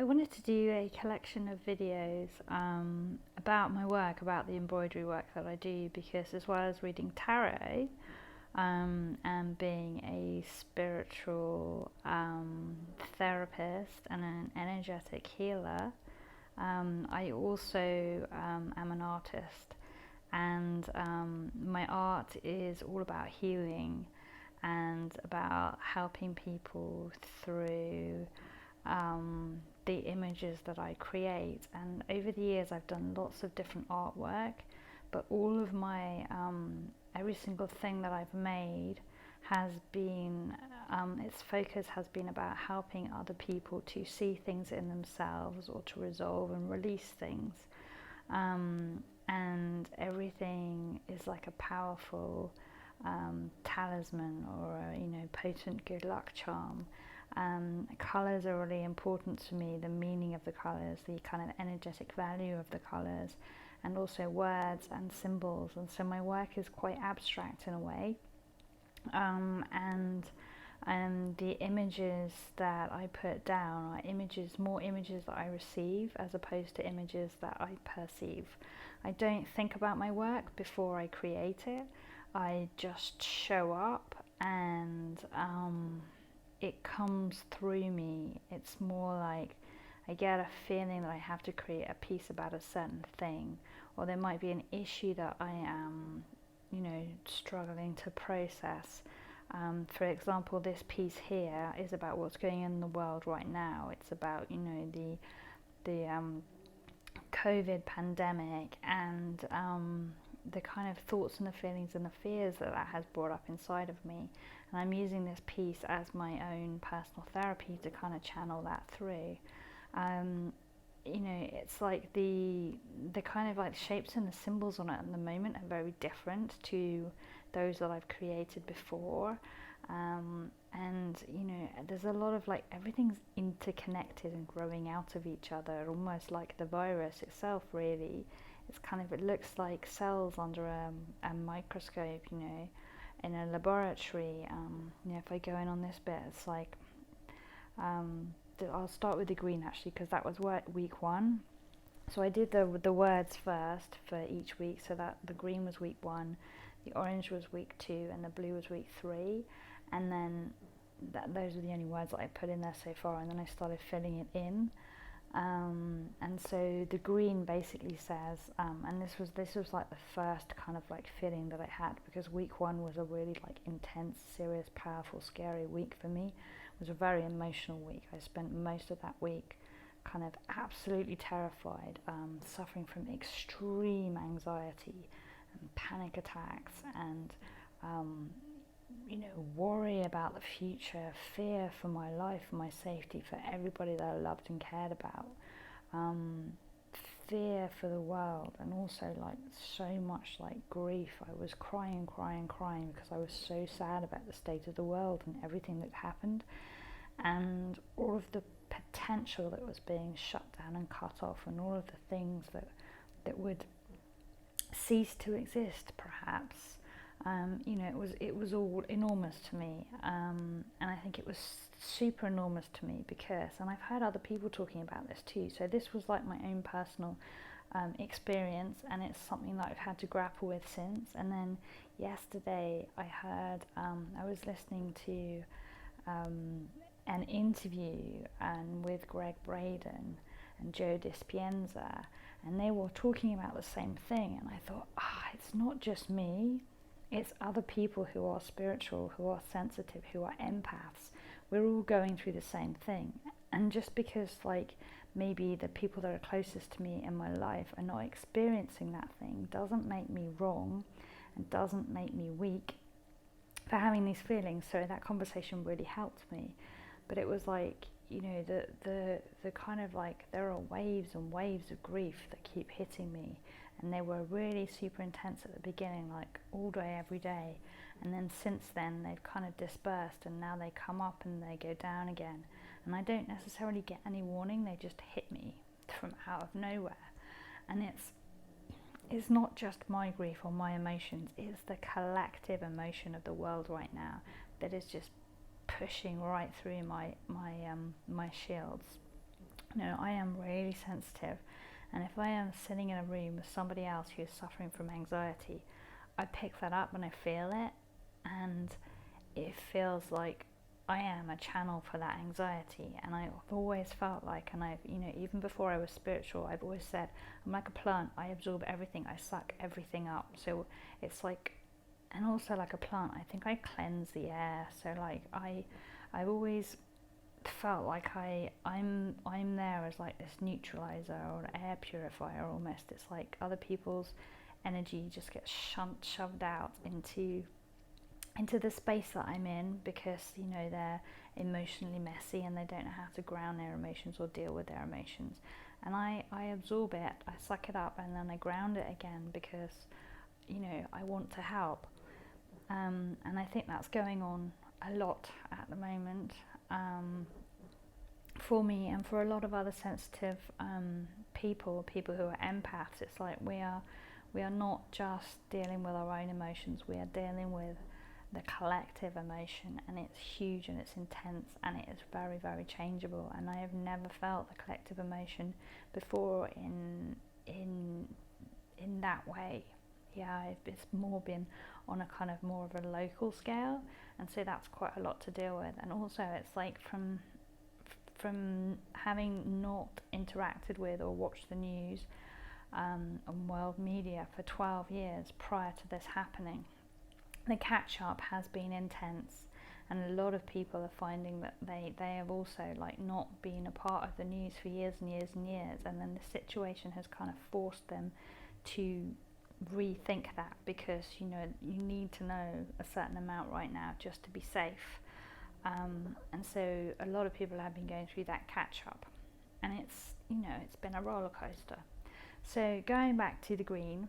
wanted to do a collection of videos about my work, about the embroidery work that I do, because as well as reading tarot and being a spiritual therapist and an energetic healer, I also am an artist, and my art is all about healing and about helping people through the images that I create. And over the years I've done lots of different artwork, but all of my every single thing that I've made has been its focus has been about helping other people to see things in themselves or to resolve and release things, and everything is like a powerful talisman or a potent good luck charm. Colours are really important to me, the meaning of the colours, the kind of energetic value of the colours, and also words and symbols. And so my work is quite abstract in a way, and the images that I put down are more images that I receive as opposed to images that I perceive. I don't think about my work before I create it. I just show up, and it comes through me. It's more like I get a feeling that I have to create a piece about a certain thing, or there might be an issue that I am, struggling to process. For example, this piece here is about what's going on in the world right now. It's about, the COVID pandemic and the kind of thoughts and the feelings and the fears that has brought up inside of me. And I'm using this piece as my own personal therapy to kind of channel that through. It's like the kind of like shapes and the symbols on it at the moment are very different to those that I've created before. And there's a lot of like everything's interconnected and growing out of each other, almost like the virus itself. Really, it looks like cells under a microscope, in a laboratory. If I go in on this bit, it's like I'll start with the green actually, because that was week 1. So I did the words first for each week. So that the green was week 1, the orange was week 2, and the blue was week 3. And then those are the only words that I put in there so far. And then I started filling it in. And so the green basically says, and this was like the first kind of like feeling that I had, because week 1 was a really like intense, serious, powerful, scary week for me. It was a very emotional week. I spent most of that week kind of absolutely terrified, suffering from extreme anxiety and panic attacks and worry about the future, fear for my life, for my safety, for everybody that I loved and cared about, fear for the world, and also like so much like grief. I was crying because I was so sad about the state of the world and everything that happened, and all of the potential that was being shut down and cut off, and all of the things that would cease to exist perhaps. It was all enormous to me, and I think it was super enormous to me because, and I've heard other people talking about this too, so this was like my own personal experience, and it's something that I've had to grapple with since. And then yesterday I heard, I was listening to an interview with Greg Braden and Joe Dispenza, and they were talking about the same thing, and I thought, it's not just me. It's other people who are spiritual, who are sensitive, who are empaths. We're all going through the same thing. And just because like maybe the people that are closest to me in my life are not experiencing that thing doesn't make me wrong and doesn't make me weak for having these feelings. So that conversation really helped me. But it was like, the kind of like there are waves and waves of grief that keep hitting me. And they were really super intense at the beginning, like all day, every day. And then since then, they've kind of dispersed, and now they come up and they go down again. And I don't necessarily get any warning, they just hit me from out of nowhere. And it's not just my grief or my emotions, it's the collective emotion of the world right now that is just pushing right through my shields. I am really sensitive, and if I am sitting in a room with somebody else who is suffering from anxiety, I pick that up and I feel it, and it feels like I am a channel for that anxiety. And I've always felt like, and I've, even before I was spiritual, I've always said, I'm like a plant, I absorb everything, I suck everything up. So it's like, and also like a plant, I think I cleanse the air. So like I've always felt like I'm there as like this neutralizer or an air purifier almost. It's like other people's energy just gets shoved out into the space that I'm in, because they're emotionally messy and they don't know how to ground their emotions or deal with their emotions. And I absorb it, I suck it up, and then I ground it again, because I want to help. And I think that's going on a lot at the moment, for me and for a lot of other sensitive people who are empaths. It's like we are not just dealing with our own emotions, we are dealing with the collective emotion, and it's huge and it's intense and it is very, very changeable. And I have never felt the collective emotion before in that way. Yeah, it's more been on a kind of more of a local scale, and so that's quite a lot to deal with. And also it's like from having not interacted with or watched the news on world media for 12 years prior to this happening, the catch up has been intense, and a lot of people are finding that they have also like not been a part of the news for years and years and years, and then the situation has kind of forced them to rethink that, because you need to know a certain amount right now just to be safe, and so a lot of people have been going through that catch up, and it's been a roller coaster. So going back to the green,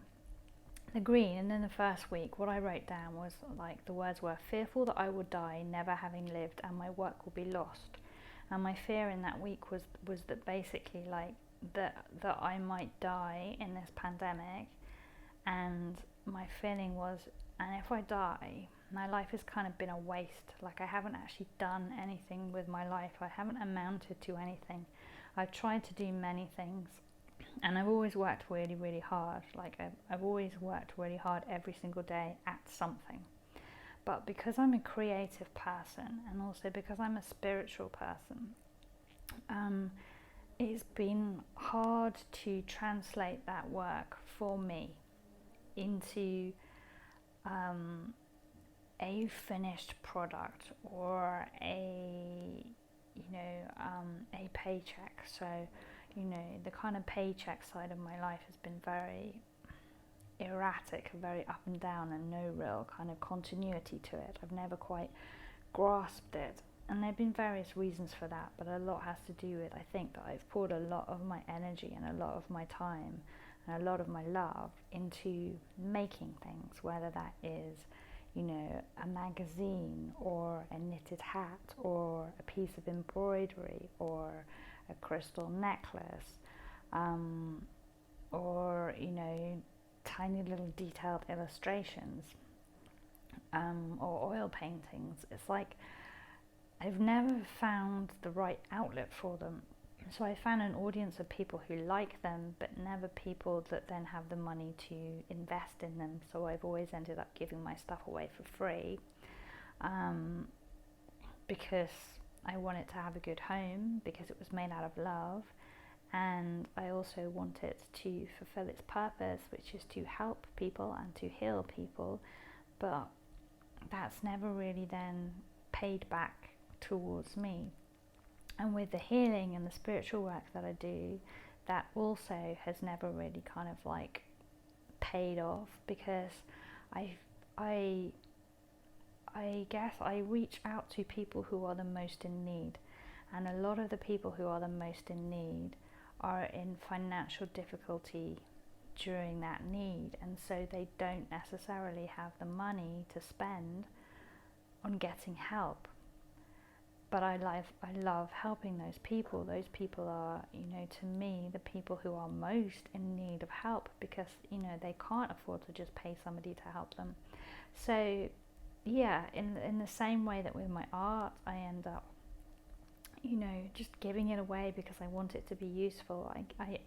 and in the first week, what I wrote down was like, the words were, fearful that I would die, never having lived, and my work will be lost. And my fear in that week was that basically like that I might die in this pandemic, and my feeling was, and if I die, my life has kind of been a waste. Like I haven't actually done anything with my life. I haven't amounted to anything. I've tried to do many things, and I've always worked really, really hard. Like I've always worked really hard every single day at something. But because I'm a creative person, and also because I'm a spiritual person, it's been hard to translate that work for me into a finished product or a paycheck. So the kind of paycheck side of my life has been very erratic, very up and down, and no real kind of continuity to it. I've never quite grasped it, and there have been various reasons for that, but a lot has to do with, I think, that I've poured a lot of my energy and a lot of my time and a lot of my love into making things, whether that is a magazine or a knitted hat or a piece of embroidery or a crystal necklace, or tiny little detailed illustrations, or oil paintings. It's like I've never found the right outlet for them. So I found an audience of people who like them, but never people that then have the money to invest in them. So I've always ended up giving my stuff away for free, because I want it to have a good home, because it was made out of love, and I also want it to fulfill its purpose, which is to help people and to heal people. But that's never really then paid back towards me. And with the healing and the spiritual work that I do, that also has never really kind of like paid off, because I guess I reach out to people who are the most in need, and a lot of the people who are the most in need are in financial difficulty during that need, and so they don't necessarily have the money to spend on getting help. But I love helping those people. Those people are, to me, the people who are most in need of help, because, they can't afford to just pay somebody to help them. So, yeah, in the same way that with my art, I end up just giving it away because I want it to be useful.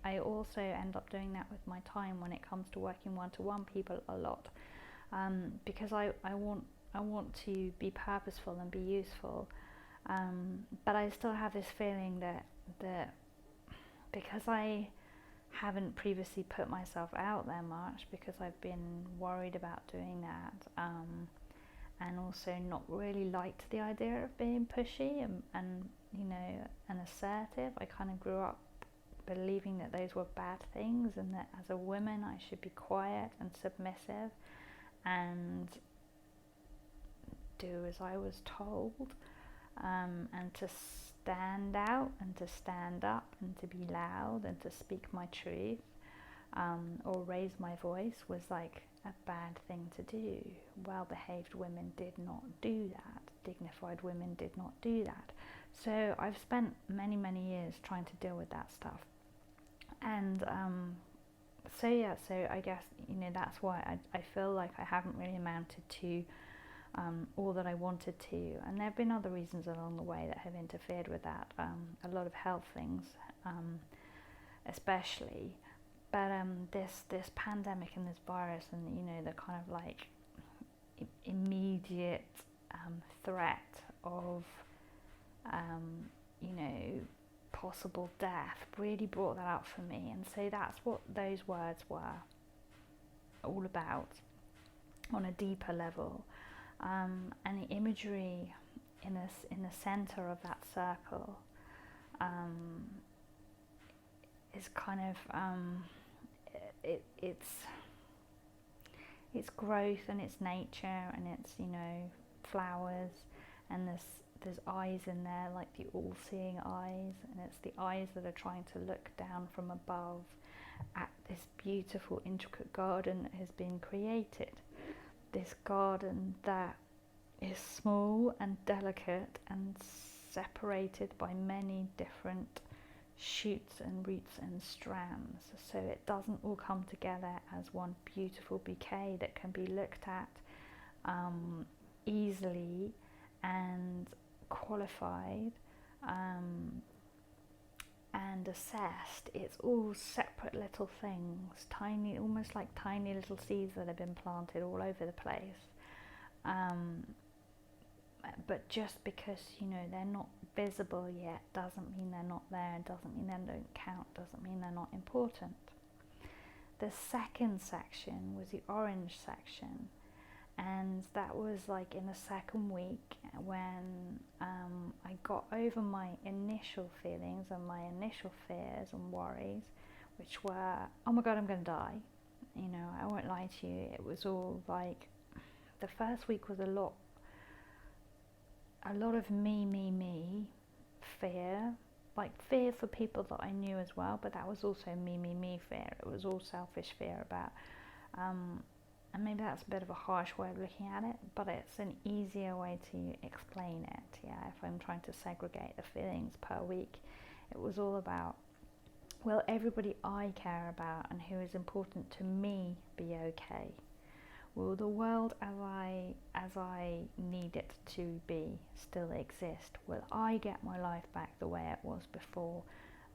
I also end up doing that with my time when it comes to working one-to-one people a lot, because I want to be purposeful and be useful, but I still have this feeling that because I haven't previously put myself out there much, because I've been worried about doing that, and also not really liked the idea of being pushy and and assertive. I kind of grew up believing that those were bad things, and that as a woman I should be quiet and submissive and do as I was told, and to stand out and to stand up and to be loud and to speak my truth, or raise my voice was like a bad thing to do. Well-behaved women did not do that. Dignified women did not do that. So I've spent many years trying to deal with that stuff, and so I guess that's why I feel like I haven't really amounted to all that I wanted to, and there have been other reasons along the way that have interfered with that, a lot of health things, especially, but this pandemic and this virus and the kind of like immediate threat of possible death really brought that up for me, and so that's what those words were all about on a deeper level. And the imagery in the center of that circle is kind of it's growth and it's nature and it's flowers, and there's eyes in there, like the all-seeing eyes, and it's the eyes that are trying to look down from above at this beautiful intricate garden that has been created. This garden that is small and delicate and separated by many different shoots and roots and strands, so it doesn't all come together as one beautiful bouquet that can be looked at easily and qualified and assessed. It's all separate little things, tiny, almost like tiny little seeds that have been planted all over the place, but just because they're not visible yet doesn't mean they're not there, doesn't mean they don't count, doesn't mean they're not important. The second section was the orange section, and that was like in the second week when I got over my initial feelings and my initial fears and worries, which were, oh my god, I'm going to die. I won't lie to you, it was all like, the first week was a lot of me fear, like fear for people that I knew as well, but that was also me fear. It was all selfish fear about, and maybe that's a bit of a harsh way of looking at it, but it's an easier way to explain it. Yeah, if I'm trying to segregate the feelings per week, it was all about, will everybody I care about and who is important to me be okay? Will the world as I need it to be still exist? Will I get my life back the way it was before?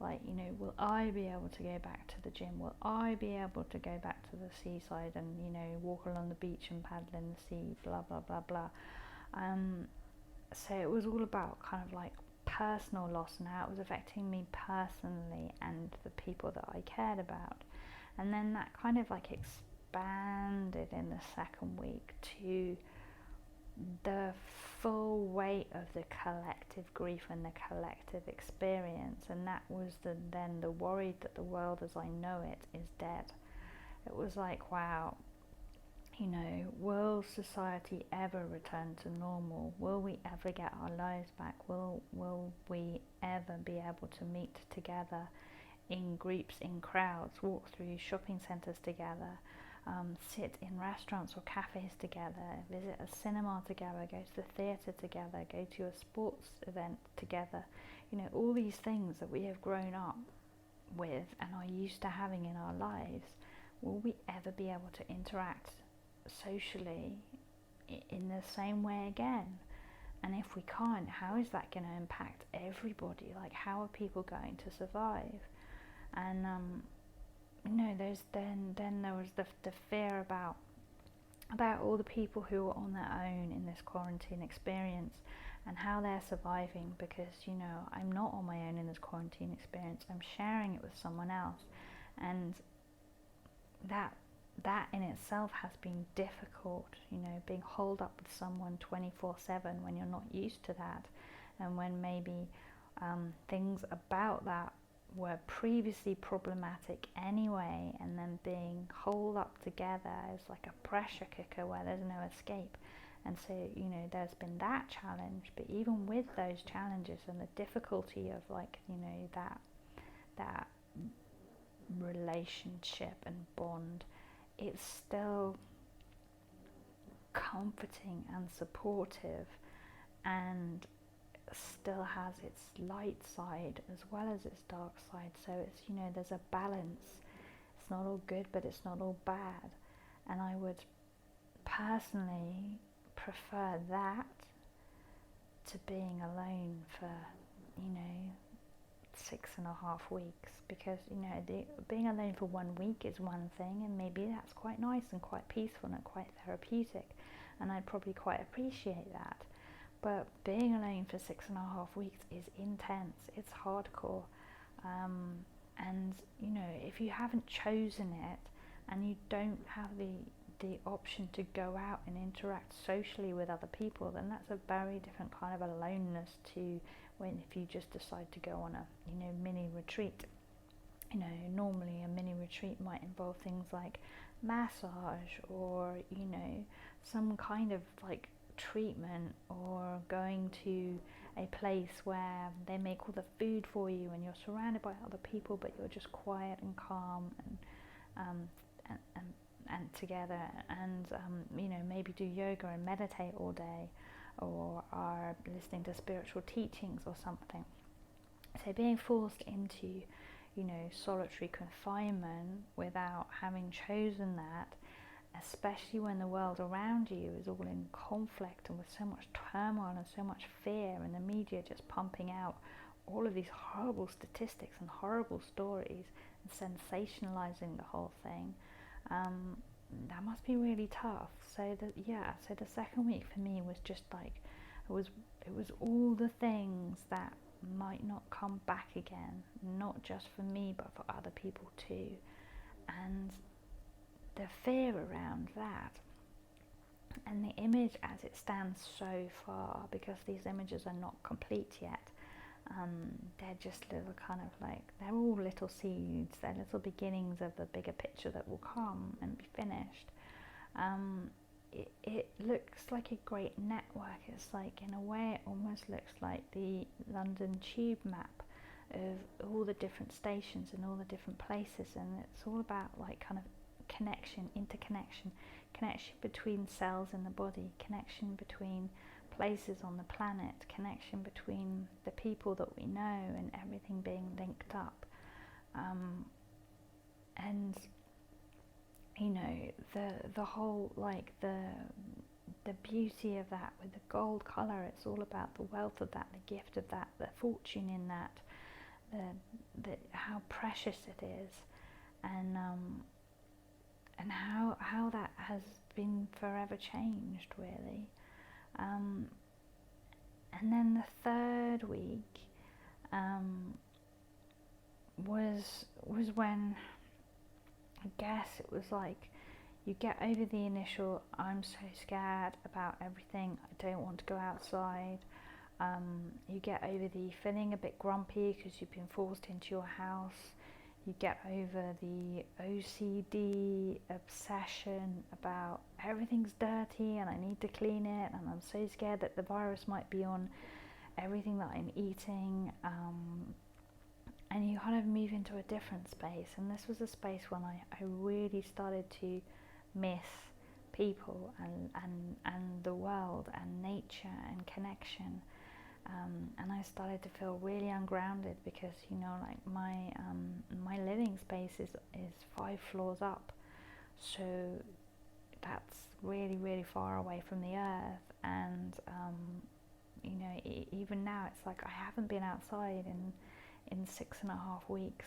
Like, will I be able to go back to the gym? Will I be able to go back to the seaside and, walk along the beach and paddle in the sea, blah, blah, blah, blah. So it was all about kind of like personal loss and how it was affecting me personally and the people that I cared about. And then that kind of like expanded in the second week to the full weight of the collective grief and the collective experience, and that was then the worry that the world as I know it is dead. It was like, wow, will society ever return to normal? Will we ever get our lives back? Will we ever be able to meet together in groups, in crowds, walk through shopping centres together, sit in restaurants or cafes together, visit a cinema together, go to the theatre together, go to a sports event together? All these things that we have grown up with and are used to having in our lives, will we ever be able to interact socially in the same way again? And if we can't, how is that going to impact everybody? Like, how are people going to survive? And then there was the fear about all the people who are on their own in this quarantine experience and how they're surviving, because I'm not on my own in this quarantine experience. I'm sharing it with someone else, and that in itself has been difficult, being holed up with someone 24/7 when you're not used to that, and when maybe things about that were previously problematic anyway, and then being holed up together is like a pressure cooker where there's no escape. And so, there's been that challenge, but even with those challenges and the difficulty of that relationship and bond, it's still comforting and supportive, and still has its light side as well as its dark side. So it's, there's a balance. It's not all good, but it's not all bad. And I would personally prefer that to being alone for 6.5 weeks, because being alone for 1 week is one thing, and maybe that's quite nice and quite peaceful and quite therapeutic, and I'd probably quite appreciate that. But being alone for 6.5 weeks is intense. It's hardcore, and if you haven't chosen it and you don't have the option to go out and interact socially with other people, then that's a very different kind of aloneness to when if you just decide to go on a mini retreat. Normally a mini retreat might involve things like massage, or some kind of like treatment, or going to a place where they make all the food for you and you're surrounded by other people, but you're just quiet and calm and together, and maybe do yoga and meditate all day, or are listening to spiritual teachings or something. So being forced into solitary confinement without having chosen that, especially when the world around you is all in conflict and with so much turmoil and so much fear, and the media just pumping out all of these horrible statistics and horrible stories and sensationalizing the whole thing, that must be really tough. So the second week for me was just like, it was all the things that might not come back again, not just for me but for other people too, and the fear around that, and the image as it stands so far, because these images are not complete yet. They're just little kind of like, they're all little seeds, they're little beginnings of the bigger picture that will come and be finished. It looks like a great network. It's like, in a way, it almost looks like the London Tube map of all the different stations and all the different places, and it's all about like kind of connection, interconnection, connection between cells in the body, connection between places on the planet, connection between the people that we know, and everything being linked up. And the whole, like the beauty of that with the gold colour, it's all about the wealth of that, the gift of that, the fortune in that, the how precious it is, and how that has been forever changed, really. And then the third week was when, I guess it was like, you get over the initial, I'm so scared about everything, I don't want to go outside. You get over the feeling a bit grumpy because you've been forced into your house. You get over the OCD obsession about everything's dirty and I need to clean it, and I'm so scared that the virus might be on everything that I'm eating. And you kind of move into a different space, and this was a space when I really started to miss people and the world and nature and connection. And I started to feel really ungrounded because, like my living space is 5 floors up, so that's really, really far away from the earth, and even now it's like I haven't been outside in 6.5 weeks,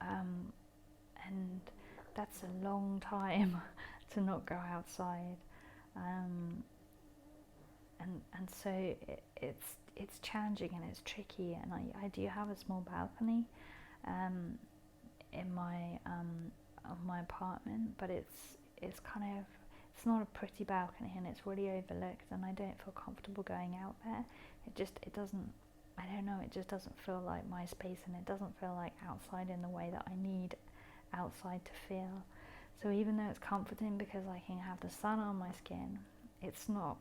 and that's a long time to not go outside, and so it's challenging and it's tricky, and I do have a small balcony in my of my apartment, but it's kind of, it's not a pretty balcony and it's really overlooked, and I don't feel comfortable going out there. It doesn't, I don't know, it just doesn't feel like my space, and it doesn't feel like outside in the way that I need outside to feel. So even though it's comforting because I can have the sun on my skin, it's not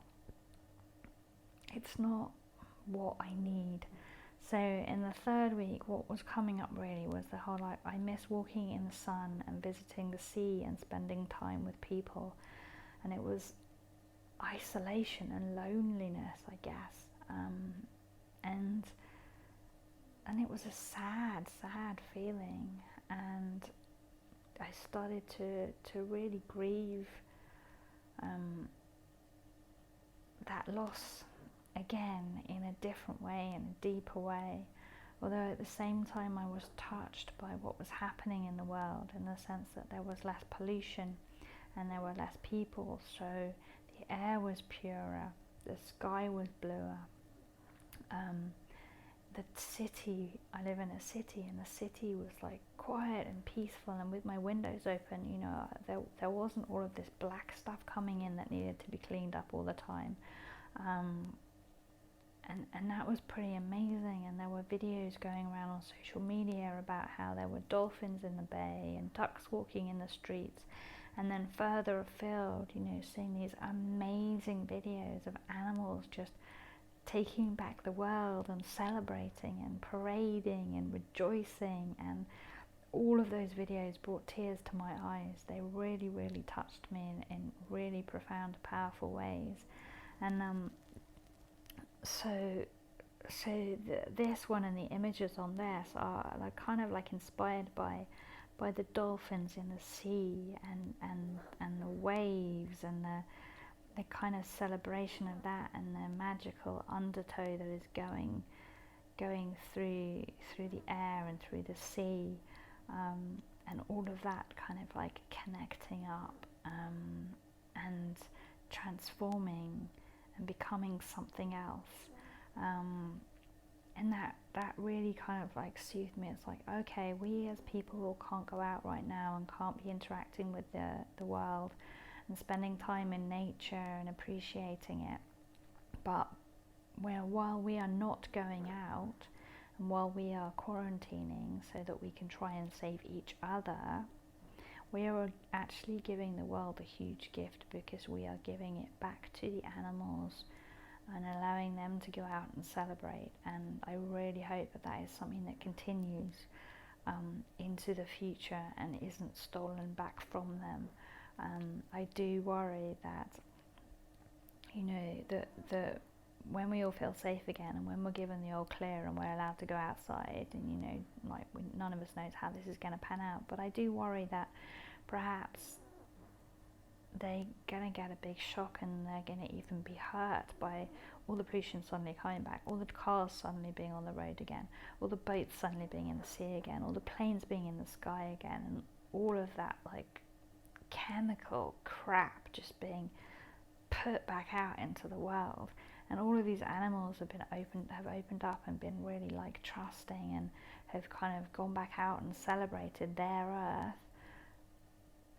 what I need. So in the third week, what was coming up really was the whole, like, I miss walking in the sun and visiting the sea and spending time with people, and it was isolation and loneliness, I guess, and it was a sad feeling, and I started to really grieve that loss again in a different way, in a deeper way, although at the same time I was touched by what was happening in the world, in the sense that there was less pollution and there were less people, so the air was purer, the sky was bluer, the city, I live in a city, and the city was like quiet and peaceful, and with my windows open, there wasn't all of this black stuff coming in that needed to be cleaned up all the time. And that was pretty amazing, and there were videos going around on social media about how there were dolphins in the bay and ducks walking in the streets, and then further afield, seeing these amazing videos of animals just taking back the world and celebrating and parading and rejoicing, and all of those videos brought tears to my eyes. They really, really touched me in really profound, powerful ways. And this one and the images on this are like kind of like inspired by the dolphins in the sea, and the waves, and the kind of celebration of that, and the magical undertow that is going through the air and through the sea, and all of that kind of like connecting up, and transforming and becoming something else, and that really kind of like soothed me. It's like, okay, we as people can't go out right now and can't be interacting with the world and spending time in nature and appreciating it, but while we are not going out, and while we are quarantining so that we can try and save each other, we are actually giving the world a huge gift, because we are giving it back to the animals and allowing them to go out and celebrate. And I really hope that that is something that continues into the future and isn't stolen back from them. I do worry that, that when we all feel safe again, and when we're given the all clear and we're allowed to go outside, and none of us knows how this is going to pan out, but I do worry that perhaps they're going to get a big shock, and they're going to even be hurt by all the pollution suddenly coming back, all the cars suddenly being on the road again, all the boats suddenly being in the sea again, all the planes being in the sky again, and all of that like chemical crap just being put back out into the world. And all of these animals have opened up and been really like trusting, and have kind of gone back out and celebrated their earth,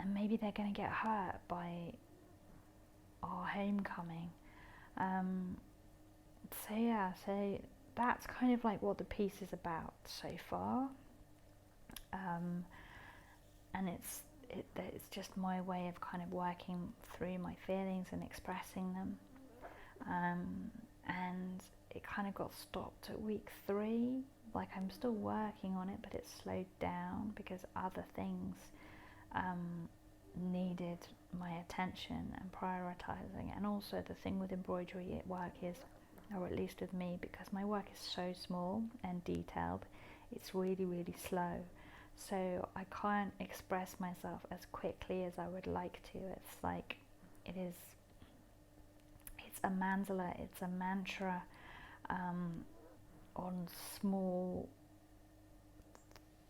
and maybe they're going to get hurt by our homecoming. So that's kind of like what the piece is about so far, and it's just my way of kind of working through my feelings and expressing them, and it kind of got stopped at week 3. Like, I'm still working on it, but it's slowed down because other things needed my attention and prioritizing. And also the thing with embroidery work is, or at least with me, because my work is so small and detailed, it's really, really slow. So I can't express myself as quickly as I would like to. It's like, it's a mandala, it's a mantra on small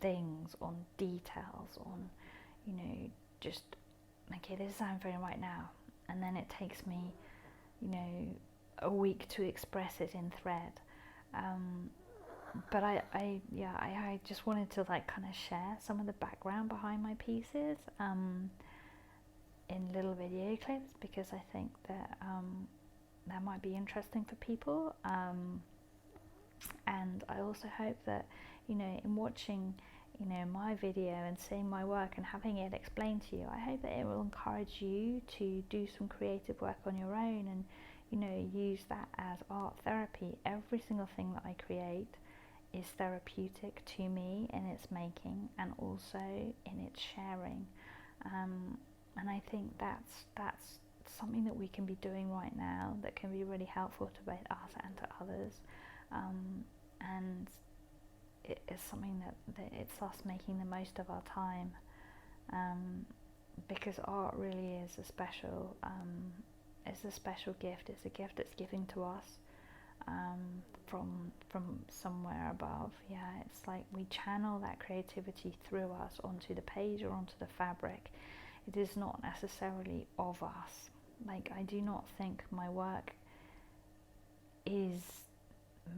things, on details, on, you know, just, okay, this is how I'm feeling right now. And then it takes me, you know, a week to express it in thread. But I just wanted to like kind of share some of the background behind my pieces in little video clips, because I think that that might be interesting for people. And I also hope that, you know, in watching, you know, my video and seeing my work and having it explained to you, I hope that it will encourage you to do some creative work on your own and, you know, use that as art therapy. Every single thing that I create is therapeutic to me in its making and also in its sharing. And I think that's something that we can be doing right now that can be really helpful to both us and to others. And it is something that it's us making the most of our time, because art really is a special gift. It's a gift that's given to us from somewhere above. Yeah, it's like we channel that creativity through us onto the page or onto the fabric. It is not necessarily of us. Like, I do not think my work is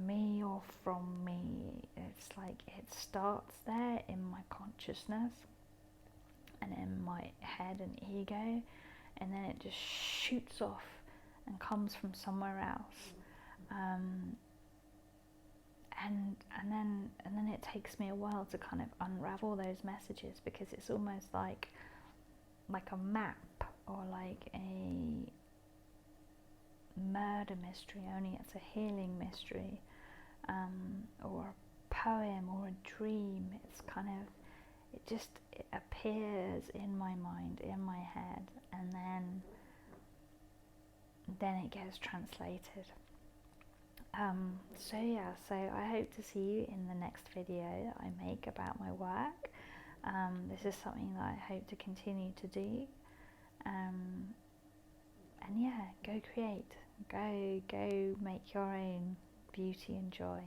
me or from me. It's like it starts there in my consciousness and in my head and ego, and then it just shoots off and comes from somewhere else. And then it takes me a while to kind of unravel those messages, because it's almost like a map or like a murder mystery, only it's a healing mystery, or a poem or a dream. It's kind of, it appears in my mind, in my head, and then it gets translated. So I hope to see you in the next video that I make about my work. This is something that I hope to continue to do. And yeah, go create, go make your own beauty and joy.